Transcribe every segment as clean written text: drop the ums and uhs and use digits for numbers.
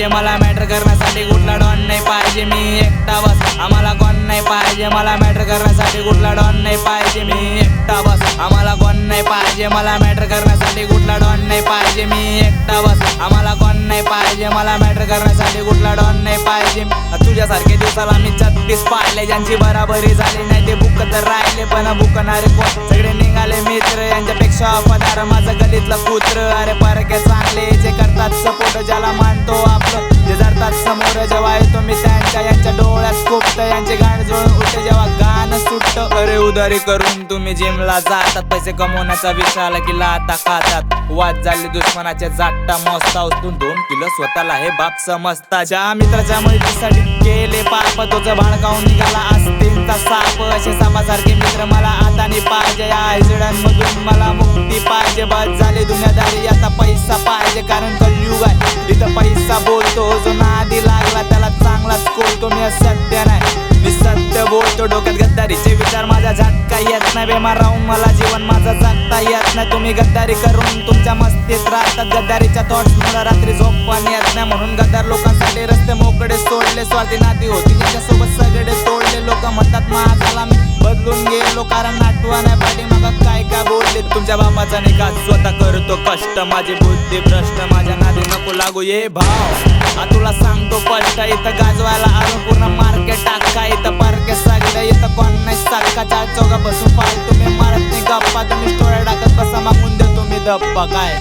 पाहिजे, मला मॅटर करण्यासाठी कुठला डॉन नाही पाहिजे, मी एकटा बस. आम्हाला कोण नाही पाहिजे, मला मॅटर करण्यासाठी कुठला डॉन नाही पाहिजे, मी एकटा बस. आम्हाला कोण नाही पाहिजे, मला मॅटर करण्यासाठी कुठला डॉन नाही पाहिजे, मी एकटा बस. आम्हाला कोण नाही पाहिजे, मला मॅटर करण्यासाठी कुठला डॉन नाही पाहिजे. तुझ्यासारखे दिवसाला मी 36 पाहिले, ज्यांची बराबरी झाली नाही ते बुक तर राहिले, पण बुकणारे कोण सगळे निघाले मित्र, यांच्यापेक्षा वफादार माझं गलीतलं कुत्र. अरे परके चांगले जे करतात सपोर्ट, ज्याला मानतो आपलं जे जरतात समोर. जेव्हा येतो मी यांच्या डोळ्यात खूपत, यांचे गाणं जुळून उठते जेव्हा गाणं सुटतं. अरे उधारी करून तुम्ही जिमला जातात, पैसे कमवण्याचा विचार की लाता खातात. वाद झाले दुश्मनाचे जाट्टा मस्ता, उचलून 2 किलो स्वतःला हे बाप समजता. ज्या मित्राच्या मैत्रीसाठी केले पाप, तोच भाडकावून निघाला असतीलचा साप. असे सापासारखे मित्र मला आता नाही पाहिजे, या आयजडांमधून मला मुक्ती पाहिजे. बस झाली दुनियादारी, आता पैसा पाहिजे, कारण कलयुग आहे इथं पैसा बोलतो. जो नादी लागला त्याला चांगलाच कोलतो, मी सत्य नाही मी सत्य बोलतो. डोक्यात गद्दारीचे विचार माझ्या झटका येत नाही, बेमार राहून मला जीवन माझं जगता येत नाही. तुम्ही गद्दारी करून तुमच्या मस्तीत राहतात, गद्दारीच्या थॉट्स मला रात्री झोप पण येत नाही. म्हणून गद्दार लोकांसाठी रस्ते मोकळे सोडले, स्वार्थी नाती होती ज्यांच्यासोबत सगळे तोडले. लोक म्हणतात माझाला मी बदलून गेलो, कारण नाटवा नाही पाठी मग काय काय बोलले. तुमच्या बापाचा निकाल स्वतः करतो कष्ट, माझी बुद्धी भ्रष्ट, माझ्या नादी नको लागू ये भाव. तुला सांगतो स्पष्ट, इथं गाजवायला आलो पूर्ण मार्केट टाका. इथं पार्के सगळे, इथं कोण नाही सारखा. 4 चौघा बसून पाल तुम्ही मारत नाही गप्पा, तुम्ही स्टोऱ्या टाकत बसा मागून देतो मी धप्पा. काय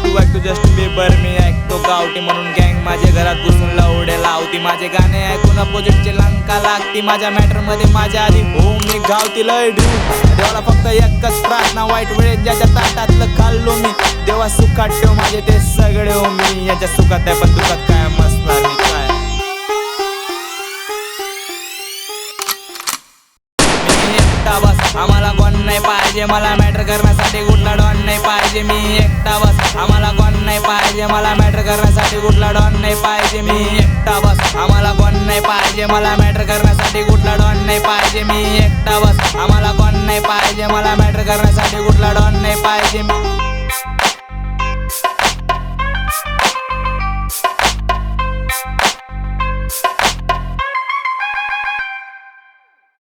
तू ऐकतो जस्टिन बिबर, मी ऐकतो गावठी, म्हणून गँग माझ्या घरात घुसून लवडे लावती. माझे गाणे ऐकून अपोजिटची लंका लागती, माझ्या मॅटर मध्ये माझ्या आधी हो मी गावती लय ड्यू. देवाला फक्त एकच प्रार्थना, वाईट वेळेत ज्याच्या ताटातलं खाल्लो मी, देवा सुखात ठेव माझे ते सगळे हो मी. याच्या सुखात आहे पण दुखात काय मसणार मी. काय एकटा बस, आम्हाला कोण नाही पाहिजे, मला मॅटर करण्यासाठी कुठला डॉन नाही पाहिजे, मी एकटा बस. आम्हाला कोण नाही पाहिजे, मला मॅटर करण्यासाठी कुठला डॉन नाही पाहिजे, मी एकटा बस. आम्हाला कोण नाही पाहिजे, मला मॅटर करण्यासाठी कुठला डॉन नाही पाहिजे, मी एकटा बस. आम्हाला कोण नाही पाहिजे, मला मॅटर करण्यासाठी कुठला डॉन नाही पाहिजे.